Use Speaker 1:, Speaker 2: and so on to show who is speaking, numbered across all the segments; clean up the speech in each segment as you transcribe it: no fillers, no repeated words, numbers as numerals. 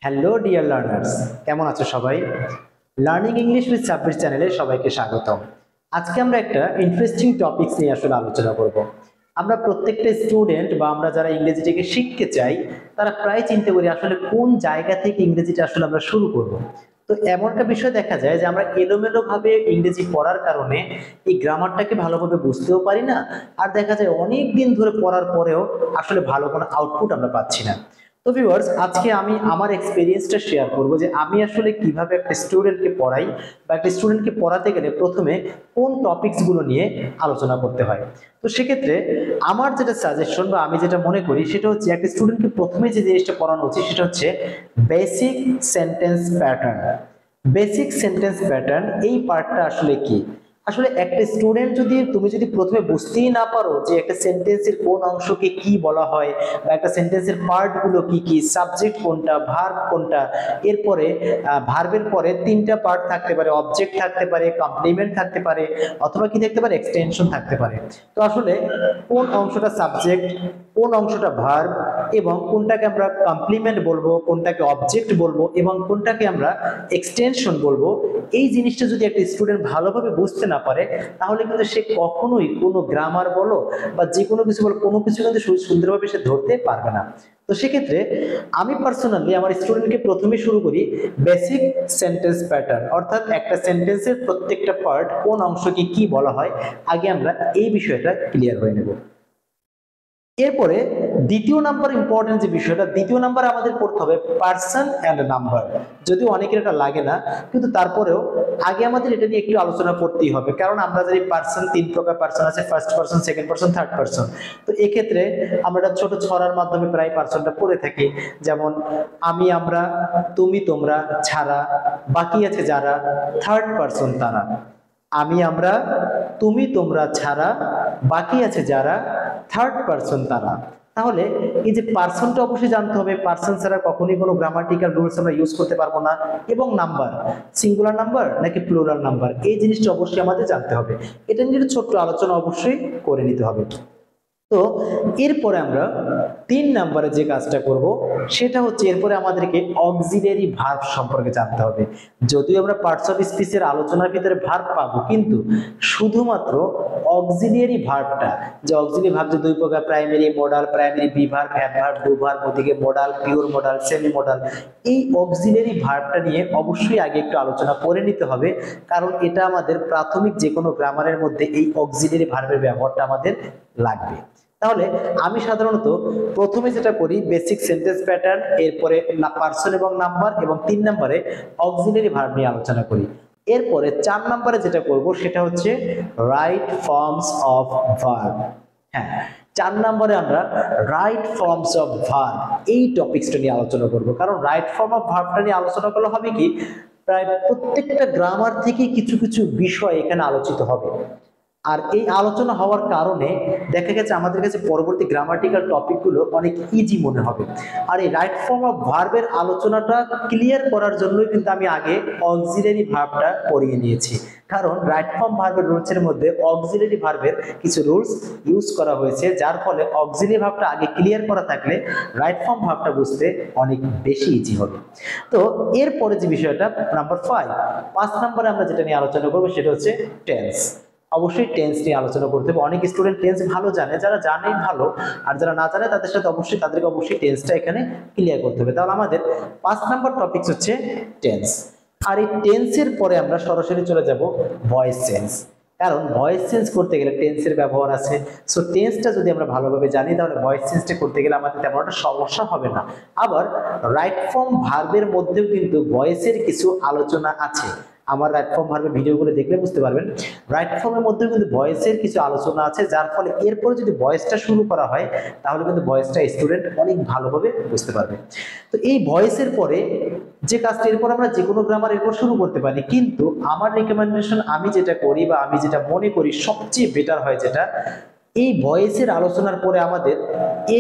Speaker 1: Hello dear learners, কেমন আছো সবাই? লার্নিং ইংলিশ উইথ সাব্বির চ্যানেলে সবাইকে স্বাগতম। আজকে আমরা একটা ইন্টারেস্টিং টপিকস নিয়ে আসলে আলোচনা করব। আমরা প্রত্যেকটা স্টুডেন্ট বা আমরা যারা ইংরেজিটাকে শিখতে চাই তারা প্রায় চিন্তা করি আসলে কোন জায়গা থেকে ইংরেজিটা আসলে আমরা শুরু করব। তো এমন একটা বিষয় দেখা যায় যে আমরা এলোমেলো ভাবে ইংরেজি পড়ার কারণে এই গ্রামারটাকে ভালোভাবে বুঝতেও পারি না, আর দেখা যায় অনেক দিন ধরে পড়ার পরেও আসলে ভালো কোনো আউটপুট আমরা পাচ্ছি না। তো ভিউয়ার্স, আজকে আমি আমার এক্সপেরিয়েন্সটা শেয়ার করব যে আমি আসলে কিভাবে একটা স্টুডেন্টকে পড়াই বা একটা স্টুডেন্টকে পড়াতে গেলে প্রথমে কোন টপিকস গুলো নিয়ে আলোচনা করতে হয়। তো সেক্ষেত্রে আমার যেটা সাজেশন বা আমি যেটা মনে করি সেটা হচ্ছে একটা স্টুডেন্টকে প্রথমে যে জিনিসটা পড়ানো উচিত সেটা হচ্ছে basic sentence pattern. Basic sentence pattern এই পার্টটা আসলে কি? আসলে একটা স্টুডেন্ট তুমি যদি প্রথমে বুঝতেই না পারো যে একটা সেন্টেন্সের কোন অংশকে কি বলা হয় বা একটা সেন্টেন্সের পার্ট গুলো কি কি, সাবজেক্ট কোনটা, ভার্ব কোনটা, এরপরে ভার্বের পরে তিনটা পার্ট থাকতে পারে, অবজেক্ট থাকতে পারে, কমপ্লিমেন্ট থাকতে পারে, অথবা কি থাকতে পারে, এক্সটেনশন থাকতে পারে। তো আসলে কোন অংশটা সাবজেক্ট, কোন অংশটা ভার্ব, এবং কোনটাকে আমরা কমপ্লিমেন্ট বলবো, কোনটাকে অবজেক্ট বলবো, এবং কোনটাকে আমরা এক্সটেনশন বলবো, এই জিনিসটা যদি একটা স্টুডেন্ট ভালোভাবে বুঝতে না পারে তাহলে কিন্তু সে কখনোই কোনো গ্রামার বলো বা যে কোনো কিছু বলো, কোনো কিছু কিন্তু সুন্দরভাবে সে ধরতে পারবে না। তো সেক্ষেত্রে আমি পার্সোনালি আমার স্টুডেন্টকে প্রথমে শুরু করি বেসিক সেন্টেন্স প্যাটার্ন, অর্থাৎ একটা সেন্টেন্সের প্রত্যেকটা পার্ট কোন অংশকে কি বলা হয় আগে আমরা এই বিষয়টা ক্লিয়ার হয়ে নেব। এরপরে দ্বিতীয় নাম্বার ইম্পর্টেন্ট যে বিষয়টা, দ্বিতীয় নাম্বার আমাদের পড়তে হবে পার্সন অ্যান্ড নাম্বার। যদিও অনেকের এটা লাগে না, কিন্তু তারপরেও আগে আমাদের এটা নিয়ে একটু আলোচনা করতেই হবে, কারণ আমরা জানি পার্সন তিন প্রকার পার্সন আছে, first person, second person, third person. তো এক্ষেত্রে আমরা একটা ছোট ছড়ার মাধ্যমে প্রায় পার্সনটা পড়ে থাকি, যেমন আমি, আমরা, তুমি, তোমরা ছাড়া, বাকি আছে যারা, থার্ড পার্সন তারা। আমি, আমরা, তুমি, তোমরা ছাড়া, বাকি আছে যারা, থার্ড পার্সন তারা। তাহলে এই যে পার্সনটা অবশ্যই জানতে হবে, পার্সন ছাড়া কখনোই কোনো গ্রামাটিক্যাল রুলস আমরা ইউজ করতে পারবো না। এবং নাম্বার, সিঙ্গুলার নাম্বার নাকি প্লুরাল নাম্বার, এই জিনিসটা অবশ্যই আমাদের জানতে হবে। এটা নিয়ে ছোট্ট আলোচনা অবশ্যই করে নিতে হবে। তো এরপরে আমরা 3 নম্বরে যে কাজটা করব সেটা হচ্ছে এরপরে আমাদেরকে অক্সিলিয়ারি ভার্ব সম্পর্কে জানতে হবে। যদিও আমরা পার্টস অফ স্পিচের আলোচনার ভিতরে ভার্ব পাবো, কিন্তু শুধুমাত্র অক্সিলিয়ারি ভার্বটা, যে অক্সিলিয়ারি ভার্ব যে দুই প্রকার, primary modal, primary be verb, have verb, do verb, ওদিকে modal, pure modal, semi modal, এই অক্সিলিয়ারি ভার্বটা নিয়ে অবশ্যই আগে একটু আলোচনা করে নিতে হবে, কারণ এটা আমাদের প্রাথমিক যে কোনো গ্রামারের মধ্যে এই অক্সিলিয়ারি ভার্বের ব্যবহারটা আমাদের লাগবে। তাহলে আমি সাধারণত প্রথমে যেটা করি বেসিক সেন্টেন্স প্যাটার্ন, এরপরে পার্সন এবং নাম্বার, এবং 3 নম্বরে অক্সিলিয়ারি ভার্ব নিয়ে আলোচনা করি। এরপরে 4 নম্বরে যেটা করব সেটা হচ্ছে রাইট ফর্মস অফ ভার্ব। হ্যাঁ, 4 নম্বরে আমরা রাইট ফর্মস অফ ভার্ব এই টপিকসটা নিয়ে আলোচনা করব, কারণ রাইট ফর্ম অফ ভার্বটা নিয়ে আলোচনা করলে হবে কি, প্রায় প্রত্যেকটা গ্রামার থেকে কিছু কিছু বিষয় এখানে আলোচিত হবে। আর এই আলোচনা হওয়ার কারণে দেখা গেছে আমাদের কাছে পরবর্তী গ্রামাটিক্যাল টপিকগুলো অনেক ইজি মনে হবে। আর এই রাইট ফর্ম অফ ভার্বের আলোচনাটা ক্লিয়ার করার জন্যই কিন্তু আমি আগে অক্সিলারি ভার্বটা পড়িয়ে নিয়েছি, কারণ রাইট ফর্ম ভার্বের রুলসের মধ্যে অক্সিলারি ভার্বের কিছু রুলস ইউজ করা হয়েছে, যার ফলে অক্সিলারি ভার্বটা আগে ক্লিয়ার করা থাকলে রাইট ফর্ম ভার্বটা বুঝতে অনেক বেশি ইজি হবে। তো এরপরে যে বিষয়টা নাম্বার 5 নম্বরে আমরা যেটা নিয়ে আলোচনা করবো সেটা হচ্ছে টেন্স। অবশ্যই টেন্স নিয়ে আলোচনা করতে হবে। অনেক স্টুডেন্ট টেন্স ভালো জানে, যারা জানে ভালো, আর যারা না জানে তাদের সাথে তাদেরকে অবশ্যই টেন্সটা এখানে ক্লিয়ার করতে হবে। তাহলে আমাদের 5 নাম্বার টপিক হচ্ছে টেন্স। আর এই টেন্সের পরে আমরা সরাসরি চলে যাব ভয়েস চেঞ্জ, কারণ ভয়েস চেঞ্জ করতে গেলে টেন্সের ব্যবহার আছে। সো টেন্সটা যদি আমরা ভালোভাবে জানি তাহলে ভয়েস চেঞ্জটা করতে গেলে আমাদের তেমন একটা সমস্যা হবে না। আবার রাইট ফর্ম ভার্বের মধ্যেও কিন্তু ভয়েসের কিছু আলোচনা আছে। আমার রাইট ফর্ম ভার্বের ভিডিওগুলো দেখলে বুঝতে পারবেন, রাইট ফর্মের মধ্যেও কিন্তু ভয়েসের কিছু আলোচনা আছে, যার ফলে এরপরে যদি ভয়েসটা শুরু করা হয় তাহলে কিন্তু ভয়েসটা স্টুডেন্ট অনেক ভালোভাবে বুঝতে পারবে। তো এই ভয়েসের পরে যে কাজটা, এরপর আমরা যে কোনো গ্রামার এরপর শুরু করতে পারি, কিন্তু আমার রিকমেন্ডেশন, আমি যেটা করি বা আমি যেটা মনে করি সবচেয়ে বেটার হয় যেটা, এই ভয়েসের আলোচনার পরে আমাদের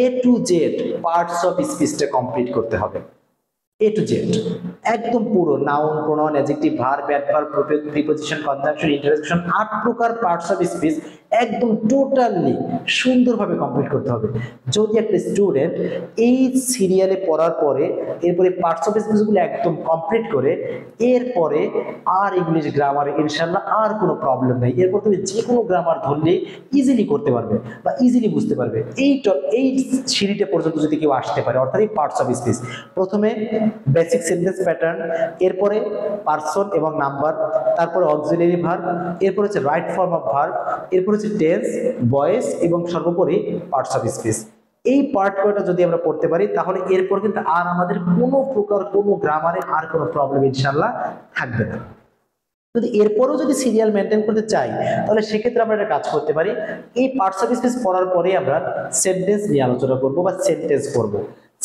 Speaker 1: A to Z parts of স্পিচটা কমপ্লিট করতে হবে। A to Z একদম পুরো noun, pronoun, adjective, verb, adverb, preposition, conjunction, interjection, 8 প্রকার পার্টস অফ স্পিচ একদম টোটালি সুন্দরভাবে কমপ্লিট করতে হবে। যদি একটা স্টুডেন্ট এই সিরিয়ালে পড়ার পরে এরপরে পার্টস অফ স্পিচগুলো একদম কমপ্লিট করে এরপরে আর ইংলিশ গ্রামারে ইনশাআল্লাহ আর কোনো প্রবলেম নেই, এরপর তুমি যে কোনো গ্রামার ধরলে ইজিলি করতে পারবে বা ইজিলি বুঝতে পারবে। এই সিঁড়িটা পর্যন্ত যদি কেউ আসতে পারে, অর্থাৎ এই পার্টস অফ স্পিচ, প্রথমে বেসিক সেন্টেন্স প্যাটার্ন, এরপরে পারসন এবং নাম্বার, তারপরে অক্সিলারি ভার্ব, এরপর হচ্ছে রাইট ফর্ম অফ ভার্ব, এরপর হচ্ছে টেন্স, ভয়েস এবং সর্বোপরি পার্টস অফ স্পিচ। এই পার্ট কয়টা যদি আমরা পড়তে পারি তাহলে এরপর কিন্তু আর আমাদের কোনো প্রকার কোনো গ্রামারে আর কোনো প্রবলেম ইনশাআল্লাহ থাকবে না। যদি এরপরও যদি সিরিয়াল মেনটেন করতে চাই তাহলে সেক্ষেত্রে আমরা একটা কাজ করতে পারি, এই পার্টস অফ স্পিচ পড়ার পরে আমরা সেন্টেন্স নিয়ে আলোচনা করব বা সেন্টেন্স করব।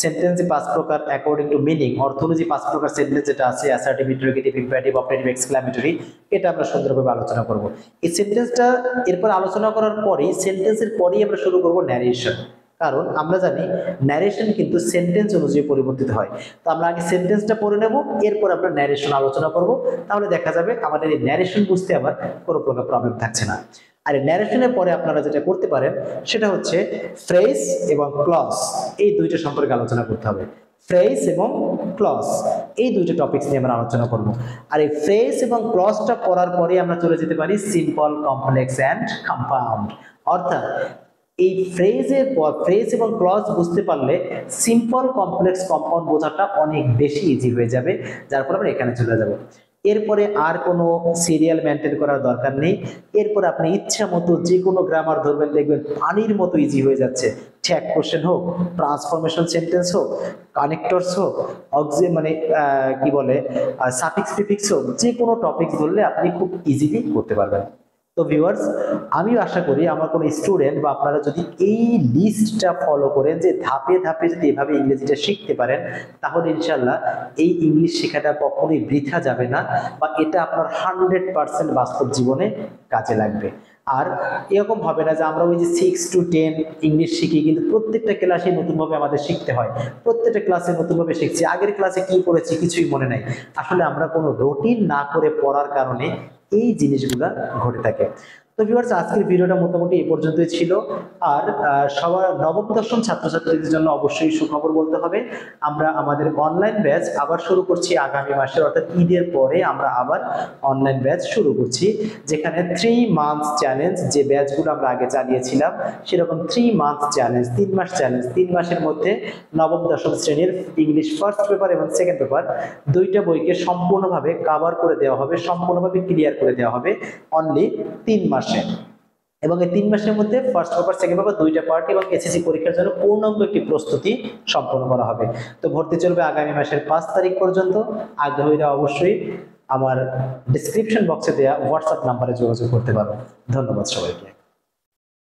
Speaker 1: সেন্টেন্স 5 প্রকার অ্যাকর্ডিং টু মিনিং, অর্থোলজি 5 প্রকার সেন্টেন্স যেটা আছে, assertive, interrogative, imperative, operative, exclamatory, এটা আমরা সুন্দরভাবে আলোচনা করব। এই সেন্টেন্সটা এরপর আলোচনা করার পরেই সেন্টেন্সের পরেই আমরা শুরু করব ন্যারেশন, কারণ আমরা জানি ন্যারেশন কিন্তু সেন্টেন্স অনুযায়ী পরিবর্তিত হয়। তো আমরা আগে সেন্টেন্সটা পড়ে নেব, এরপর আমরা ন্যারেশন আলোচনা করব, তাহলে দেখা যাবে আমাদের এই ন্যারেশন বুঝতে আবার কোনো প্রকার প্রবলেম থাকছে না। আর ন্যারেশনের পরে আপনারা যেটা করতে পারেন সেটা হচ্ছে ফ্রেজ এবং ক্লজ, এই দুইটা সম্পর্কে আলোচনা করতে হবে। ফ্রেজ এবং ক্লজ এই দুইটা টপিকস নিয়ে আমরা আলোচনা করব। আর এই ফ্রেজ এবং ক্লজটা পড়ার পরে আমরা চলে যেতে পারি সিম্পল, কমপ্লেক্স অ্যান্ড কম্পাউন্ড, অর্থাৎ এই ফ্রেজের পর ফ্রেজ এবং ক্লজ বুঝতে পারলে সিম্পল, কমপ্লেক্স, কম্পাউন্ড বোঝাটা অনেক বেশি ইজি হয়ে যাবে, যার ফলে আমরা এখানে চলে যাব। এরপরে আর কোনো সিরিয়াল মেনটেন করার দরকার নেই। এরপর আপনি ইচ্ছা মতো যে কোনো গ্রামার ধরবেন, দেখবেন পানির মতো ইজি হয়ে যাচ্ছে। ট্যাগ কোশ্চেন হোক, ট্রান্সফরমেশন সেন্টেন্স হোক, কানেক্টরস হোক, মানে কি বলে সাফিক্স প্রিফিক্স হোক, যে কোনো টপিকস ধরলে আপনি খুব ইজিলি করতে পারবেন। তো ভিউয়ার্স, আমিও আশা করি আমার কোনো স্টুডেন্ট বা আপনারা যদি এই লিস্টটা ফলো করেন, যে ধাপে ধাপে যদি এভাবে ইংরেজিটা শিখতে পারেন, তাহলে ইনশাল্লাহ এই ইংলিশ শেখাটা কখনোই বৃথা যাবে না, বা এটা আপনার 100% বাস্তব জীবনে কাজে লাগবে। আর এরকম হবে না যে আমরা ওই যে 6 to 10 ইংলিশ শিখি, কিন্তু প্রত্যেকটা ক্লাসে নতুনভাবে আমাদের শিখতে হয়, প্রত্যেকটা ক্লাসে নতুনভাবে শিখছি, আগের ক্লাসে কি করেছি কিছুই মনে নাই। আসলে আমরা কোনো রুটিন না করে পড়ার কারণে এই জিনিসগুলা ঘটে থাকে। তো ভিউয়ার্স, আজকের ভিডিওটা মোটামুটি এই পর্যন্তই ছিল। আর সবার নবম দশম ছাত্রছাত্রীদের জন্য অবশ্যই সুখবর বলতে হবে, আমরা আমাদের অনলাইন ব্যাচ আবার শুরু করছি আগামী মাসের, অর্থাৎ ঈদের পরে আমরা আবার অনলাইন ব্যাচ শুরু করছি, যেখানে 3 মান্থস চ্যালেঞ্জ, যে ব্যাচগুলো আমরা আগে চালিয়েছিলাম সেরকম 3 মান্থ চ্যালেঞ্জ, 3 মাস চ্যালেঞ্জ, 3 মাসের মধ্যে নবম দশম শ্রেণীর ইংলিশ ফার্স্ট পেপার এবং সেকেন্ড পেপার দুইটা বইকে সম্পূর্ণভাবে কভার করে দেওয়া হবে, সম্পূর্ণভাবে ক্লিয়ার করে দেওয়া হবে অনলি 3 মাসে। এবং এই 3 মাসের মধ্যে ফার্স্ট পেপার, সেকেন্ড পেপার দুইটা পার্ট এবং এসএসসি পরীক্ষার জন্য পূর্ণাঙ্গ একটি প্রস্তুতি সম্পন্ন করা হবে। তো ভর্তি চলবে আগামী মাসের 5 তারিখ পর্যন্ত। আগ্রহীরা অবশ্যই আমার ডেসক্রিপশন বক্সে দেওয়া হোয়াটসঅ্যাপ নাম্বারে যোগাযোগ করতে পারো। ধন্যবাদ সবাইকে।